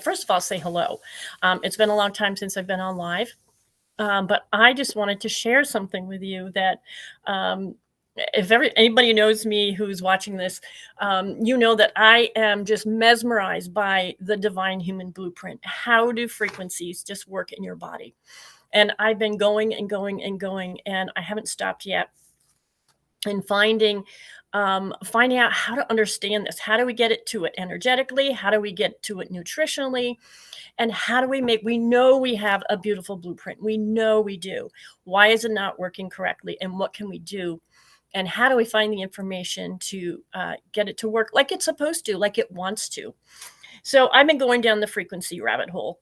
First of all, say hello. It's been a long time since I've been on live, but I just wanted to share something with you that um, if anybody knows me who's watching this, you know that I am just mesmerized by the divine human blueprint. How do frequencies just work in your body? And I've been going and going and going, and I haven't stopped yet. And finding out how to understand this. How do we get it to it energetically? How do we get to it nutritionally? And how do we know we have a beautiful blueprint. We know we do. Why is it not working correctly? And what can we do? And how do we find the information to get it to work like it's supposed to, like it wants to? So I've been going down the frequency rabbit hole.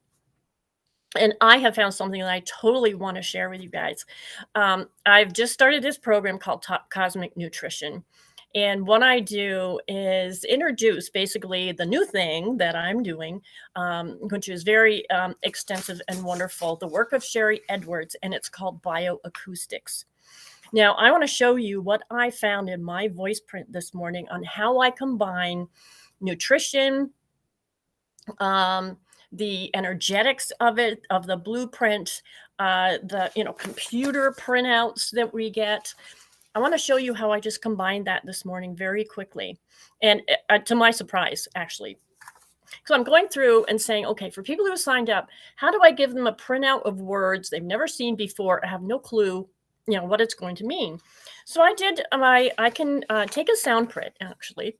And I have found something that I totally want to share with you guys. I've just started this program called Top Cosmic Nutrition. And what I do is introduce basically the new thing that I'm doing, which is very extensive and wonderful, the work of Sherry Edwards, and it's called Bioacoustics. Now, I want to show you what I found in my voice print this morning on how I combine nutrition, the energetics of it, of the blueprint, the computer printouts that we get. I want to show you how I just combined that this morning very quickly, and to my surprise, actually. So I'm going through and saying, okay, for people who signed up, how do I give them a printout of words they've never seen before? I have no clue, what it's going to mean. So I did. I can take a sound print actually.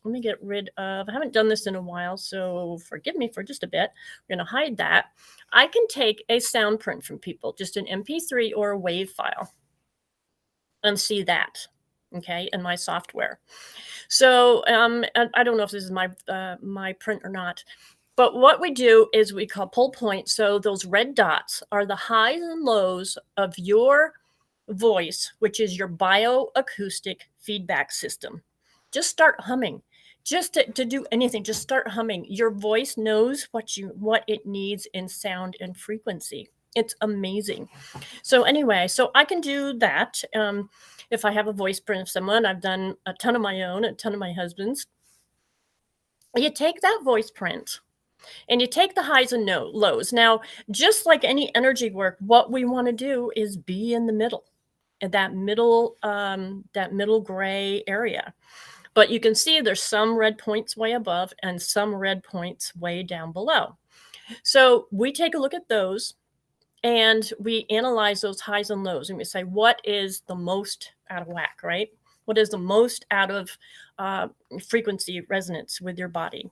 Let me get rid of, I haven't done this in a while, so forgive me for just a bit. We're going to hide that. I can take a sound print from people, just an MP3 or a WAV file, and see that, okay, in my software. So I don't know if this is my print or not, but what we do is we call pull points. So those red dots are the highs and lows of your voice, which is your bioacoustic feedback system. Just start humming. Just to do anything, just start humming. Your voice knows what it needs in sound and frequency. It's amazing. So anyway, so I can do that. If I have a voice print of someone, I've done a ton of my own, a ton of my husband's. You take that voice print and you take the highs and lows. Now, just like any energy work, what we want to do is be in the middle, that middle gray area. But you can see there's some red points way above and some red points way down below. So we take a look at those and we analyze those highs and lows. And we say, what is the most out of whack, right? What is the most out of frequency resonance with your body?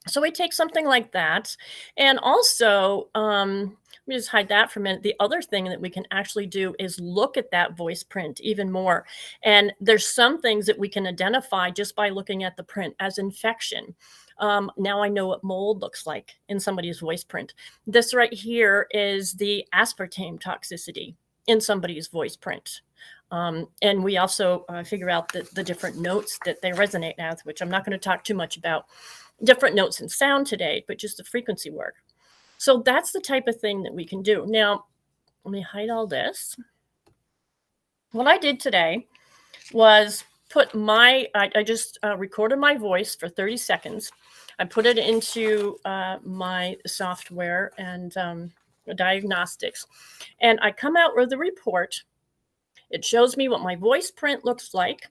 So we take something like that. And also, let me just hide that for a minute. The other thing that we can actually do is look at that voice print even more. And there's some things that we can identify just by looking at the print as infection. Now I know what mold looks like in somebody's voice print. This right here is the aspartame toxicity in somebody's voice print. And we also figure out the different notes that they resonate as, which I'm not going to talk too much about different notes and sound today, but just the frequency work. So that's the type of thing that we can do. Now, let me hide all this. What I did today was put I just recorded my voice for 30 seconds. I put it into my software and diagnostics, and I come out with a report. It shows me what my voice print looks like.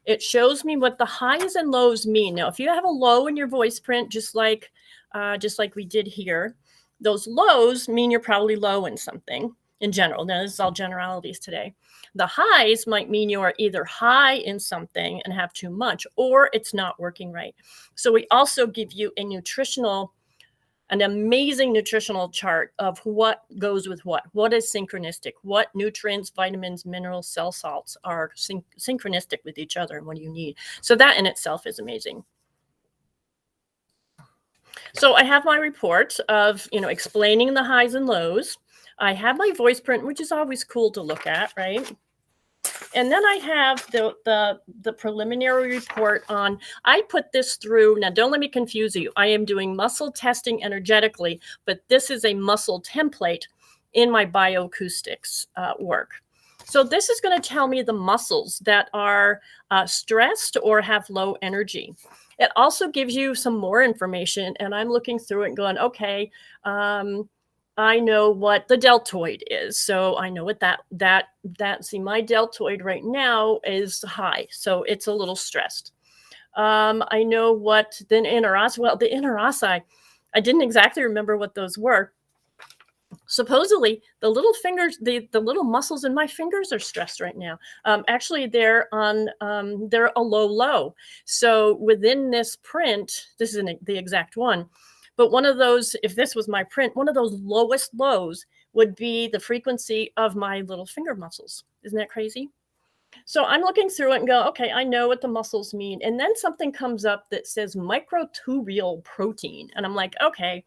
It shows me what the highs and lows mean. Now, if you have a low in your voice print, just like we did here, those lows mean you're probably low in something in general. Now, this is all generalities today. The highs might mean you are either high in something and have too much, or it's not working right. So we also give you an amazing nutritional chart of what goes with what is synchronistic, what nutrients, vitamins, minerals, cell salts are synchronistic with each other and what do you need. So that in itself is amazing. So I have my report of, explaining the highs and lows. I have my voice print, which is always cool to look at, right? And then I have the preliminary report on, I put this through, now don't let me confuse you. I am doing muscle testing energetically, but this is a muscle template in my bioacoustics work. So this is going to tell me the muscles that are stressed or have low energy. It also gives you some more information, and I'm looking through it and going, okay, um, I know what the deltoid is, so I know what that. See, my deltoid right now is high, so it's a little stressed. I know what the interosseous. Well, the interosseous, I didn't exactly remember what those were. Supposedly the little fingers, the little muscles in my fingers are stressed right now. Actually they're a low. So within this print, this isn't the exact one, but one of those, if this was my print, one of those lowest lows would be the frequency of my little finger muscles. Isn't that crazy? So I'm looking through it and go, okay, I know what the muscles mean. And then something comes up that says microtubule protein, and I'm like, okay.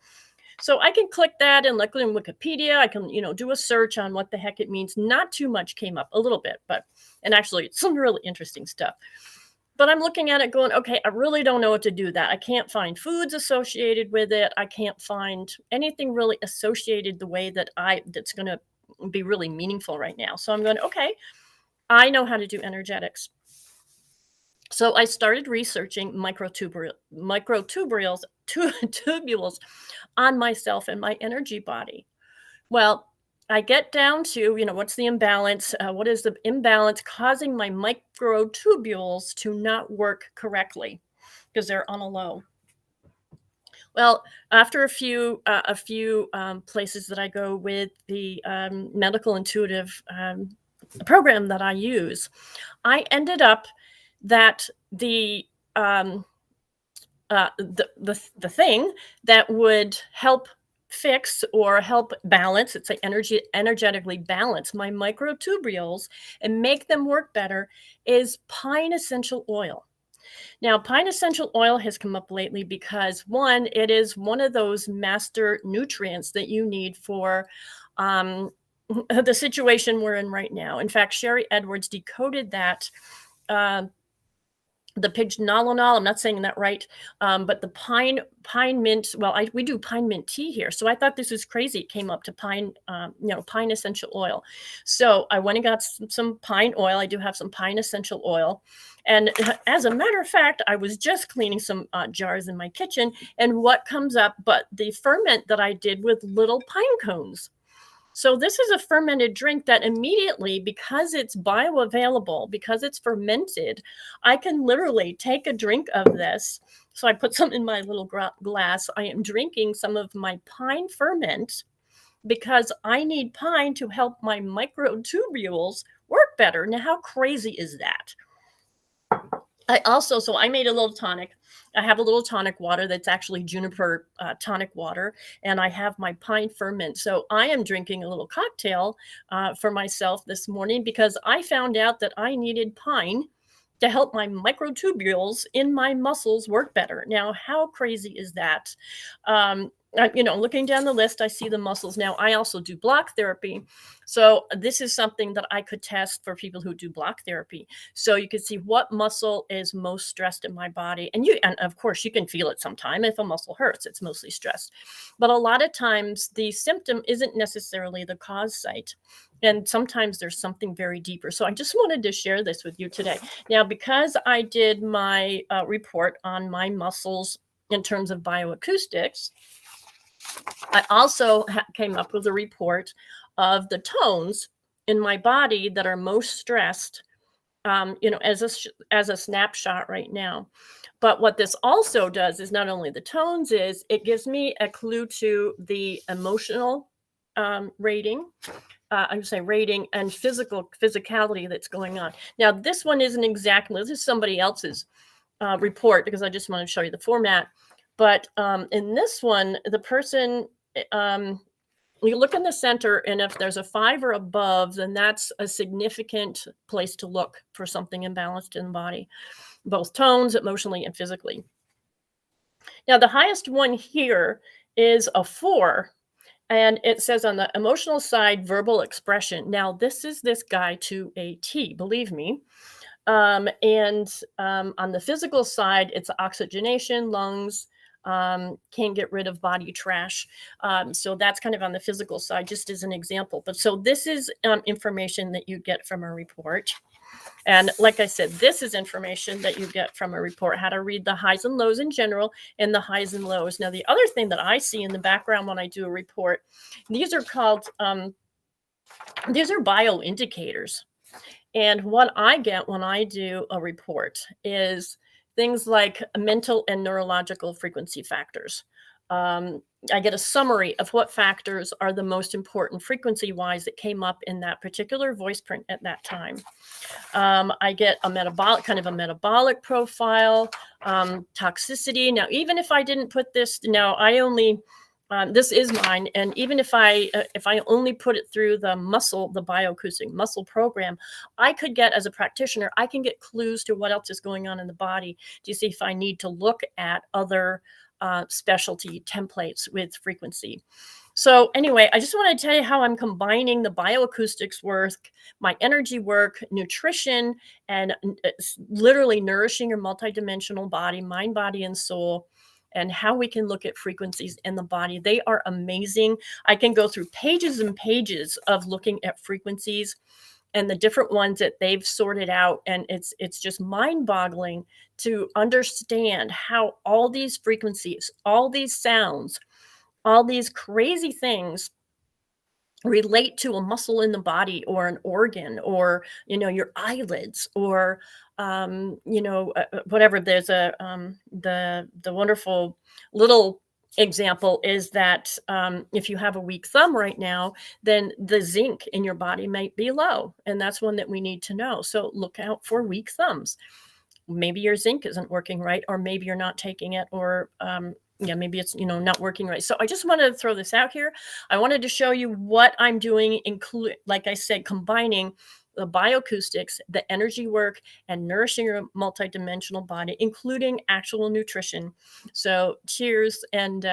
So I can click that and look in Wikipedia. I can, do a search on what the heck it means. Not too much came up, a little bit, but, and actually some really interesting stuff. But I'm looking at it going, okay, I really don't know what to do with that. I can't find foods associated with it. I can't find anything really associated the way that's going to be really meaningful right now. So I'm going, okay, I know how to do energetics. So I started researching microtubules tubules on myself and my energy body. Well, I get down to, what's the imbalance? What is the imbalance causing my microtubules to not work correctly because they're on a low? Well, after a few places that I go with the medical intuitive program that I use, I ended up that um, the thing that would help fix or help balance, it's like energetically balance my microtubules and make them work better, is pine essential oil. Now, pine essential oil has come up lately because one, it is one of those master nutrients that you need for um, the situation we're in right now. In fact, Sherry Edwards decoded that uh, the pigeonolonol, I'm not saying that right, but the pine mint. Well, we do pine mint tea here, so I thought this was crazy. It came up to pine essential oil. So I went and got some pine oil. I do have some pine essential oil, and as a matter of fact, I was just cleaning some jars in my kitchen, and what comes up but the ferment that I did with little pine cones. So this is a fermented drink that immediately, because it's bioavailable, because it's fermented, I can literally take a drink of this. So I put some in my little glass. I am drinking some of my pine ferment because I need pine to help my microtubules work better. Now, how crazy is that? So I made a little tonic. I have a little tonic water that's actually juniper tonic water, and I have my pine ferment. So I am drinking a little cocktail for myself this morning because I found out that I needed pine to help my microtubules in my muscles work better. Now, how crazy is that? Looking down the list, I see the muscles. Now, I also do block therapy. So this is something that I could test for people who do block therapy. So you can see what muscle is most stressed in my body. And of course you can feel it sometime. If a muscle hurts, it's mostly stressed. But a lot of times the symptom isn't necessarily the cause site. And sometimes there's something very deeper. So I just wanted to share this with you today. Now, because I did my report on my muscles in terms of bioacoustics, I also came up with a report of the tones in my body that are most stressed, as a snapshot right now. But what this also does is not only the tones, is it gives me a clue to the emotional rating. I would say rating and physicality that's going on. Now, this one isn't exactly. This is somebody else's report because I just want to show you the format. But in this one, the person, you look in the center, and if there's a 5 or above, then that's a significant place to look for something imbalanced in the body, both tones, emotionally, and physically. Now, the highest one here is a 4, and it says on the emotional side, verbal expression. Now, this is this guy to a T, believe me. And on the physical side, it's oxygenation, lungs, can't get rid of body trash. So that's kind of on the physical side, just as an example. But so this is information that you get from a report. And like I said, this is information that you get from a report, how to read the highs and lows in general and the highs and lows. Now, the other thing that I see in the background when I do a report, these are called, these are bioindicators. And what I get when I do a report is things like mental and neurological frequency factors. Um, I get a summary of what factors are the most important frequency wise that came up in that particular voice print at that time. I get a metabolic, kind of a metabolic profile, toxicity. Now, even if I didn't put this, now I only, this is mine, and even if I only put it through the bioacoustic muscle program, I could get, as a practitioner, I can get clues to what else is going on in the body to see if I need to look at other specialty templates with frequency. So anyway, I just want to tell you how I'm combining the bioacoustics work, my energy work, nutrition, and literally nourishing your multidimensional body, mind, body, and soul, and how we can look at frequencies in the body. They are amazing. I can go through pages and pages of looking at frequencies and the different ones that they've sorted out, and it's just mind-boggling to understand how all these frequencies, all these sounds, all these crazy things relate to a muscle in the body or an organ or your eyelids or whatever. There's the wonderful little example is that if you have a weak thumb right now, then the zinc in your body might be low, and that's one that we need to know. So look out for weak thumbs. Maybe your zinc isn't working right, or maybe you're not taking it, or yeah, maybe it's not working right. So I just wanted to throw this out here. I wanted to show you what I'm doing, include, like I said, combining the bioacoustics, the energy work, and nourishing your multidimensional body, including actual nutrition. So cheers, and